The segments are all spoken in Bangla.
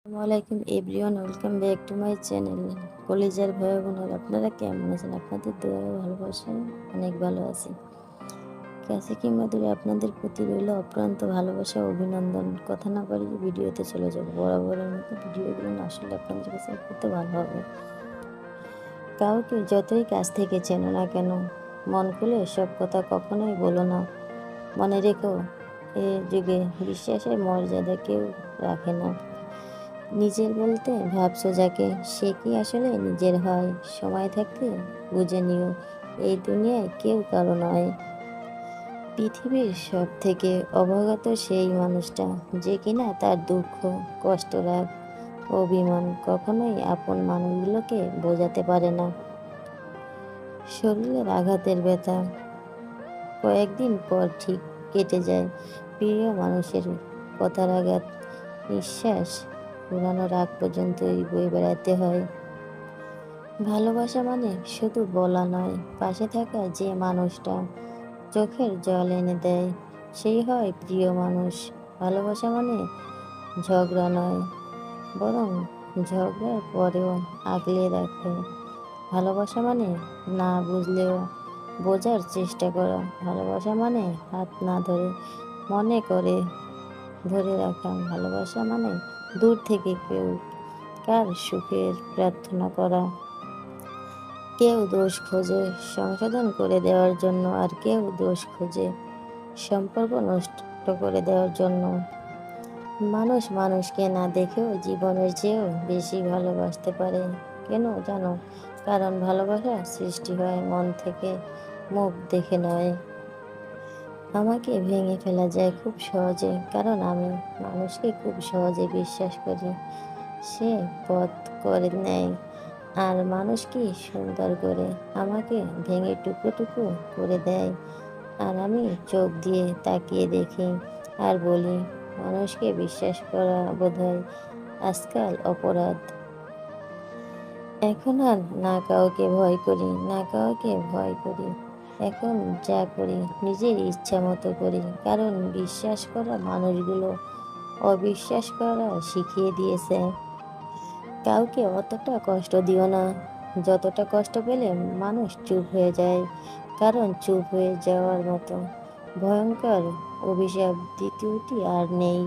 আসসালামু আলাইকুম everyone, welcome back to my channel. কলিজার ভাই বোনেরা, আপনারা কেমন আছেন? আপনাদের দোয়া ও ভালোবাসায় অনেক ভালো আছি। কাছে কিংবা দূরে আপনাদের প্রতি রইল অপ্রান্ত ভালোবাসা ও অভিনন্দন। কথা না বাড়িয়ে ভিডিওতে চলে যাব। বরাবরের মতো ভিডিওগুলো না আসলে আপনাদের কাছে করতে ভালো হবে। কাউকে যতই কাছ থেকে চেনো না কেন, মন খুলে সব কথা কখনোই বলো না। মনে রেখো, এ যুগে বিশ্বাসের মর্যাদা কেউ রাখে না। নিজের বলতে ভাবছো যাকে, সে কি আসলে নিজের হয়? সময় থাকতে বুঝে নিও, এই দুনিয়ায় কেউ কারো নয়। পৃথিবীর সব থেকে অবগত সেই মানুষটা, যে কিনা তার দুঃখ, কষ্ট, রাগ, অভিমান কখনোই আপন মানুষগুলোকে বোঝাতে পারে না। শরীরের আঘাতের ব্যথা কয়েকদিন পর ঠিক কেটে যায়। প্রিয় মানুষের কথার আঘাত নিঃশ্বাস ফুরানোর আগ পর্যন্তই বয়ে বেড়াতে হয়। ভালোবাসা মানে শুধু বলা নয়, পাশে থাকা যে মানুষটা চোখের জল এনে দেয়, সেই হয় প্রিয় মানুষ। ভালোবাসা মানে ঝগড়া নয়, বরং ঝগড়ার পরেও আগলে রাখে। ভালোবাসা মানে না বুঝলেও বোঝার চেষ্টা করা। ভালোবাসা মানে হাত না ধরে মনে করে ধরে রাখা। ভালোবাসা মানে দূর থেকে কেউ কার সুখের প্রার্থনা করা। কেউ দোষ খোঁজে সংশোধন করে দেওয়ার জন্য, আর কেউ দোষ খোঁজে সম্পর্ক নষ্ট করে দেওয়ার জন্য। মানুষ মানুষকে না দেখেও জীবনের চেয়েও বেশি ভালোবাসতে পারে। কেন জানো? কারণ ভালোবাসা সৃষ্টি হয় মন থেকে, মুখ দেখে নয়। আমাকে ভেঙে ফেলা যায় খুব সহজে, কারণ আমি মানুষকে খুব সহজে বিশ্বাস করি। সে পথ করে নেয়, আর মানুষ কি সুন্দর করে আমাকে ভেঙে টুকরো টুকরো করে দেয়। আর আমি চোখ দিয়ে তাকিয়ে দেখি আর বলি, মানুষকে বিশ্বাস করা বোধহয় আজকাল অপরাধ। এখন আর না কাউকে ভয় করি, না কাউকে ভয় করি। এখন যা করি নিজের ইচ্ছা মতো করি, কারণ বিশ্বাস করা মানুষগুলো অবিশ্বাস করা শিখিয়ে দিয়েছে। কাউকে অতটা কষ্ট দিও না যতটা কষ্ট পেলে মানুষ চুপ হয়ে যায়, কারণ চুপ হয়ে যাওয়ার মতো ভয়ঙ্কর অভিশাপ দ্বিতীয়টি আর নেই।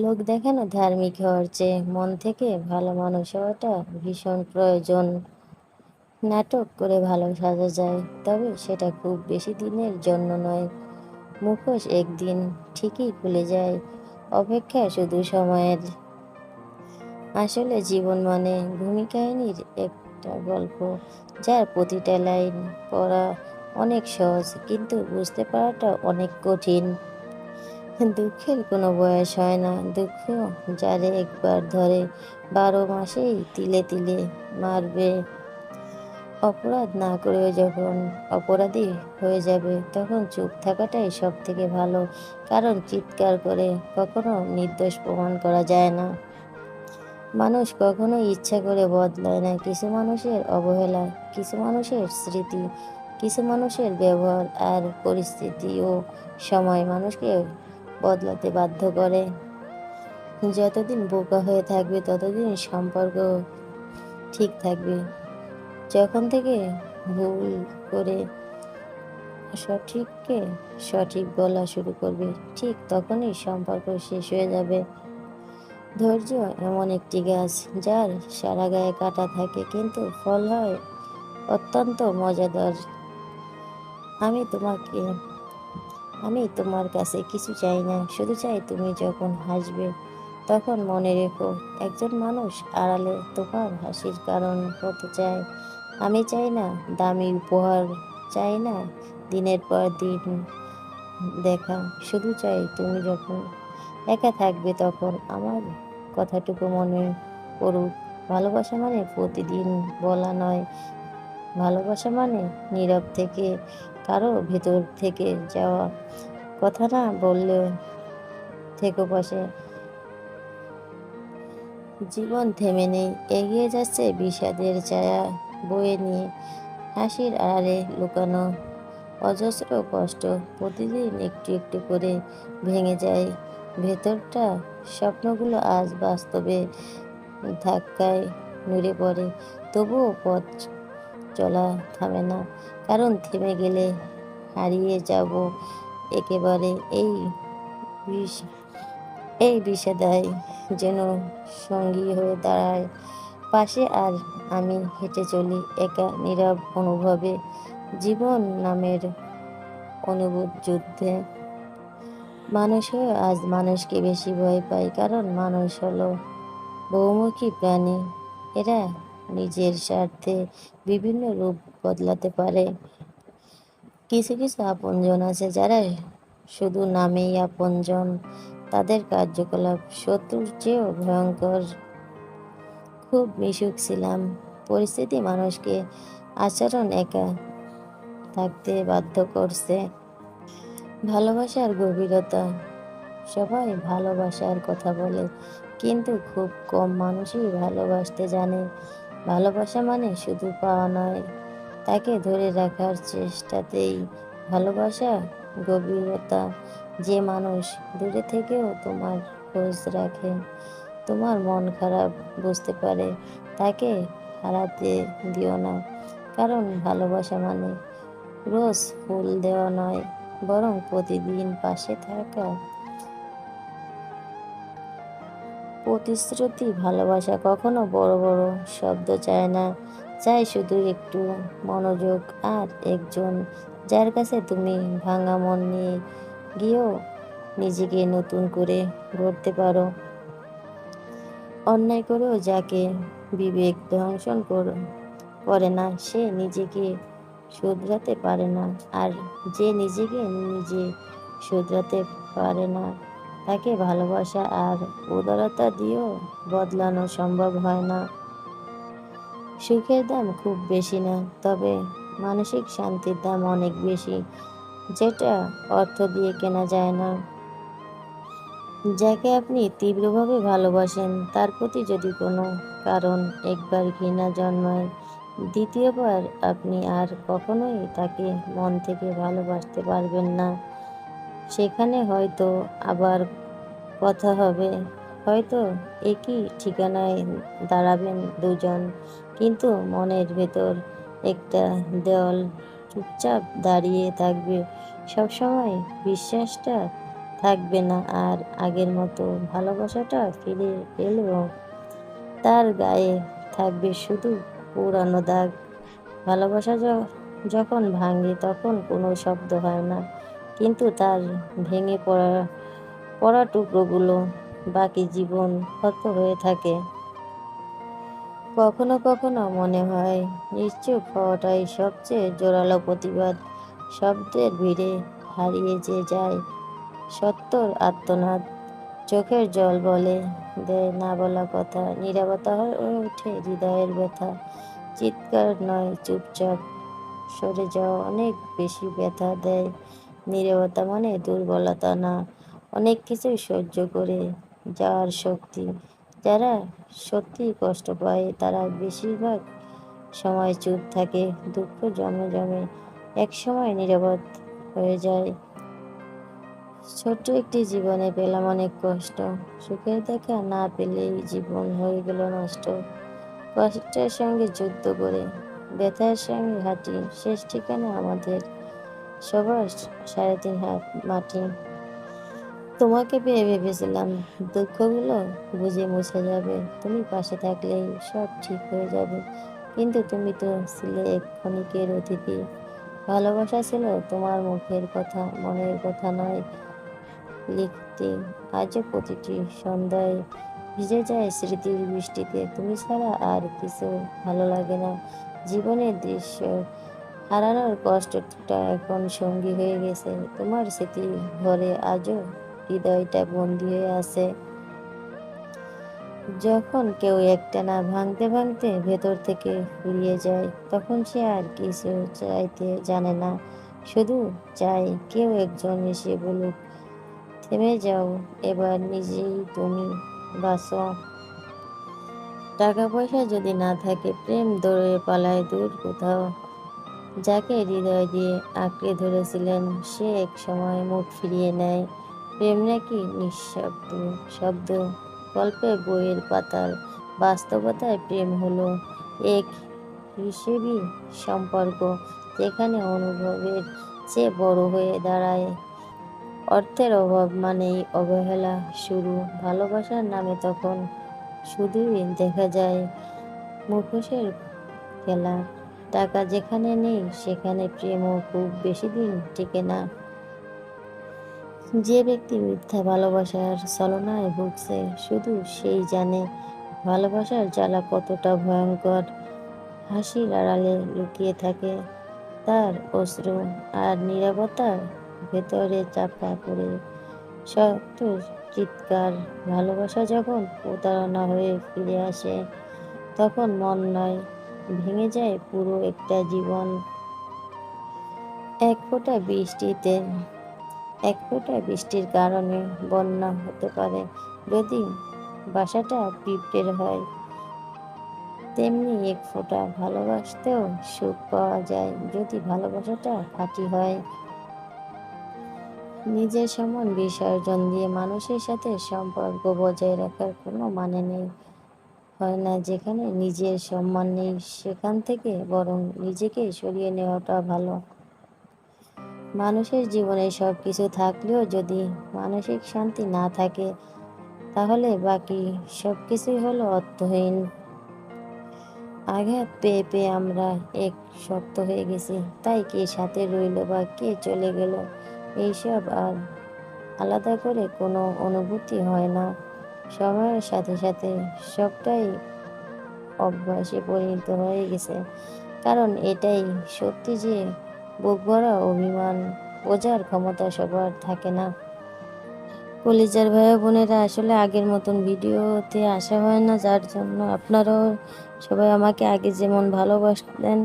লোক দেখানো ধার্মিক হওয়ার চেয়ে মন থেকে ভালো মানুষ হওয়াটা ভীষণ প্রয়োজন। নাটক করে ভালো সাজা যায়, তবে সেটা খুব বেশি দিনের জন্য নয়। মুখোশ একদিন ঠিকই খুলে যায়, অপেক্ষা শুধু সময়ের। আসলে জীবন মানে ভূমিকাহিনীর একটা গল্প, যার প্রতিটা লাইন পড়া অনেক সহজ, কিন্তু বুঝতে পারাটা অনেক কঠিন। দুঃখের কোনো বয়স হয় না, দুঃখ যারে একবার ধরে 12 মাসেই তিলে তিলে মারবে। অপরাধ না করেও যখন অপরাধী হয়ে যাবে, তখন চুপ থাকাটাই সব থেকে ভালো, কারণ চিৎকার করে কখনো নির্দোষ প্রমাণ করা যায় না। মানুষ কখনো ইচ্ছা করে বদলায় না। কিছু মানুষের অবহেলা, কিছু মানুষের স্মৃতি, কিছু মানুষের ব্যবহার আর পরিস্থিতি ও সময় মানুষকে বদলাতে বাধ্য করে। যতদিন বোকা হয়ে থাকবে ততদিন সম্পর্ক ঠিক থাকবে। যখন থেকে ভুল করে সঠিককে সঠিক বলা শুরু করবে, ঠিক তখনই সম্পর্ক শেষ হয়ে যাবে। ধৈর্য এমন একটি গাছ, যার সারা গায়ে কাটা থাকে, কিন্তু ফল হয় অত্যন্ত মজাদার। আমি তোমাকে আমি তোমার কাছে কিছু চাই না, শুধু চাই তুমি যখন হাসবে তখন মনে রেখো, একজন মানুষ আড়ালে তোমার হাসির কারণ হতে চায়। আমি চাই না দামি উপহার, চাই না দিনের পর দিন দেখা, শুধু চাই তুমি যখন একা থাকবে তখন আমার কথাটুকু মনে পড়ুক। ভালোবাসা মানে প্রতিদিন বলা নয়, ভালোবাসা মানে নীরব থেকে কারো ভেতর থেকে যাওয়া। কথা না বললেও থেকো পাশে। জীবন থেমে নেই, এগিয়ে যাচ্ছে বিষাদের ছায়া বয়ে নিয়ে। হাসির আড়ালে লুকানো অজস্র কষ্ট প্রতিদিন একটু একটু করে ভেঙে যায়। ভেতরটা স্বপ্নগুলো আজ বাস্তবে ধাক্কায় নুড়ে পড়ে, তবুও পথ চলা থামে না, কারণ থেমে গেলে হারিয়ে যাব একেবারে। বিষ এই বিষাদায় যেন সঙ্গী হয়ে দাঁড়ায় পাশে, আর আমি হেঁটে চলি একা নীরব অনুভবে, জীবন নামের অনুভূত যুদ্ধে। মানুষ হয়ে আজ মানুষকে বেশি ভয় পাই, কারণ মানুষ হলো বহুমুখী প্রাণী। এরা নিজের স্বার্থে বিভিন্ন রূপ বদলাতে পারে। কিছু কিছু আপনজন আছে যারা শুধু নামেই আপনজন, তাদের কার্যকলাপ শত্রুর চেয়েও ভয়ঙ্কর। খুব মিশুক ছিলাম, পরিস্থিতি মানুষকে আচরণ একা থাকতে বাধ্য করছে। ভালোবাসার গভীরতা, সবাই ভালোবাসার কথা বলে, কিন্তু খুব কম মানুষই ভালোবাসতে জানে। ভালোবাসা মানে শুধু পাওয়া নয়, তাকে ধরে রাখার চেষ্টাতেই ভালোবাসা। গভীরতা, যে মানুষ দূরে থেকেও তোমার খোঁজ রাখে, তোমার মন খারাপ বুঝতে পারে, তাকে হারাতে দিও না। কারণ ভালোবাসা মানে রোজ ফুল দেওয়া নয়, বরং প্রতিদিন পাশে থাকা। প্রতিশ্রুতি, ভালোবাসা কখনো বড় বড় শব্দ চায় না, চাই শুধু একটু মনোযোগ আর একজন যার কাছে তুমি ভাঙা মন নিয়ে গিয়েও নিজেকে নতুন করে গড়তে পারো। অন্যায় করেও যাকে বিবেক দংশন করে না, সে নিজেকে শুধরাতে পারে না। আর যে নিজেকে নিজে শুধরাতে পারে না, তাকে ভালোবাসা আর উদারতা দিয়েও বদলানো সম্ভব হয় না। সুখের দাম খুব বেশি না, তবে মানসিক শান্তির দাম অনেক বেশি, যেটা অর্থ দিয়ে কেনা যায় না। যাকে আপনি তীব্রভাবে ভালোবাসেন, তার প্রতি যদি কোনো কারণ একবার ঘৃণা জন্মায়, দ্বিতীয়বার আপনি আর কখনোই তাকে মন থেকে ভালোবাসতে পারবেন না। সেখানে হয়তো আবার কথা হবে, হয়তো একই ঠিকানায় দাঁড়াবেন দুজন, কিন্তু মনের ভেতর একটা দেওয়াল চুপচাপ দাঁড়িয়ে থাকবে। সবসময় বিশ্বাসটা থাকবে না, আর আগের মতো ভালোবাসাটা ফিরে এলেও তার গায়ে থাকবে শুধু পুরানো দাগ। ভালোবাসা যখন ভাঙে তখন কোনো শব্দ হয় না, কিন্তু তার ভেঙে পড়া পড়া টুকরোগুলো বাকি জীবন ক্ষত হয়ে থাকে। কখনো কখনো মনে হয় নিশ্চুপ হওয়াটাই সবচেয়ে জোরালো প্রতিবাদ। শব্দের ভিড়ে হারিয়ে যে যায় সত্যর আর্তনাদ, চোখের জল বলে দেয় না বলা কথা, নীরবতা হয়ে ওঠে হৃদয়ের ব্যথা। চিৎকার নয়, চুপচাপ সরে যাওয়া অনেক বেশি ব্যথা দেয়। নীরবতা মানে দুর্বলতা না, অনেক কিছুই সহ্য করে যাওয়ার শক্তি। যারা সত্যিই কষ্ট পায় তারা বেশিরভাগ সময় চুপ থাকে, দুঃখ জমে জমে একসময় নীরব হয়ে যায়। ছোট্ট একটি জীবনে পেলাম অনেক কষ্ট, সুখের দেখা না পেলেই জীবন হয়ে গেল নষ্ট। কষ্টের সঙ্গে যুদ্ধ করে ব্যথার সঙ্গে হাঁটি, শেষ ঠিকানা আমাদের সবার 3.5 হাত মাটি। তোমাকে পেয়ে ভেবেছিলাম দুঃখগুলো বুঝে মুছে যাবে, তুমি পাশে থাকলেই সব ঠিক হয়ে যাবে, কিন্তু তুমি তো ছিলে এক ক্ষণিকের অতিথি। ভালোবাসা ছিল তোমার মুখের কথা, মনের কথা নয় লিখতে। আজও প্রতিটি সন্ধ্যায় ভিজে যায় স্মৃতির বৃষ্টিতে, তুমি ছাড়া আর কিছু ভালো লাগে না। জীবনের দৃশ্য হারানোর কষ্টটা এখন সঙ্গী হয়ে গেছে, তোমার স্মৃতি ঘরে আজও হৃদয়টা বন্দী হয়ে আছে। যখন কেউ একটানা ভাঙতে ভাঙতে ভেতর থেকে ফুরিয়ে যায়, তখন সে আর কিছু চাইতে জানে না, শুধু চায় কেউ একজন এসে বলুক, থেমে যাও, এবার নিজেই তুমি বাঁচো। টাকা পয়সা যদি না থাকে, প্রেম দৌড়ে পালায় দূর কোথাও। যাকে হৃদয় দিয়ে আঁকড়ে ধরেছিলেন, সে এক সময় মুখ ফিরিয়ে নেয়। প্রেম নাকি নিঃশব্দ শব্দ, গল্পের বইয়ের পাতার বাস্তবতায় প্রেম হলো এক হিসেবি সম্পর্ক, যেখানে অনুভবের চেয়ে বড় হয়ে দাঁড়ায় অর্থের অভাব মানেই অবহেলা শুরু। ভালোবাসার নামে তখন শুধুই দেখা যায় মুখোশের খেলা। টাকা যেখানে নেই সেখানে প্রেমও খুব বেশি দিন টিকে না। যে ব্যক্তি মিথ্যা ভালোবাসার ছলনায় ভুগছে শুধু সেই জানে ভালোবাসার জ্বালা কতটা ভয়ঙ্কর। হাসির আড়ালে লুকিয়ে থাকে তার অশ্রু, আর নীরবতার ভেতরে চাপা পড়ে শক্ত চিৎকার। ভালোবাসা যখন প্রতারণা হয়ে ফিরে আসে তখন মন নয়, ভেঙে যায় পুরো একটা জীবন। এক ফোঁটা বৃষ্টিতে এক ফোঁটা বৃষ্টির কারণে বন্যা হতে পারে। যদি বাসাটা পিঁপড়ের হয়, তেমনি এক ফোঁটা ভালোবাসতেও সুখ পাওয়া যায় যদি ভালোবাসাটা খাঁটি হয়। নিজের সমান বিসর্জন দিয়ে মানুষের সাথে সম্পর্ক বজায় রাখার কোনো মানে নেই, হয় না। যেখানে নিজের সম্মান নেই সেখান থেকে বরং নিজেকে সরিয়ে নেওয়াটা ভালো। মানুষের জীবনে সব কিছু থাকলেও যদি মানসিক শান্তি না থাকে তাহলে বাকি সব কিছুই হলো অর্থহীন। আঘাত পেয়ে পেয়ে আমরা এক শক্ত হয়ে গেছি, তাই কে সাথে রইল বা কে চলে গেল এইসব আর আলাদা করে কোনো অনুভূতি হয় না। সময়ের সাথে সাথে সবটাই অভ্যাসে পরিণত হয়ে গেছে, কারণ এটাই সত্যি যে বুক ভরা অভিমান বোঝার ক্ষমতা সবার থাকে না। কলিজার ভাইয়া বোনেরা, আসলে আগের মতন ভিডিওতে আসা হয় না, যার জন্য আপনারাও সবাই আমাকে আগে যেমন ভালোবাসতেন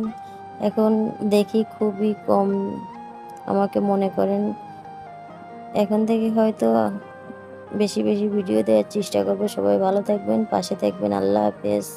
এখন দেখি খুবই কম আমাকে মনে করেন। এখন থেকে হয়তো বেশি বেশি ভিডিও দেওয়ার চেষ্টা করবো। সবাই ভালো থাকবেন, পাশে থাকবেন। আল্লাহ হাফেজ।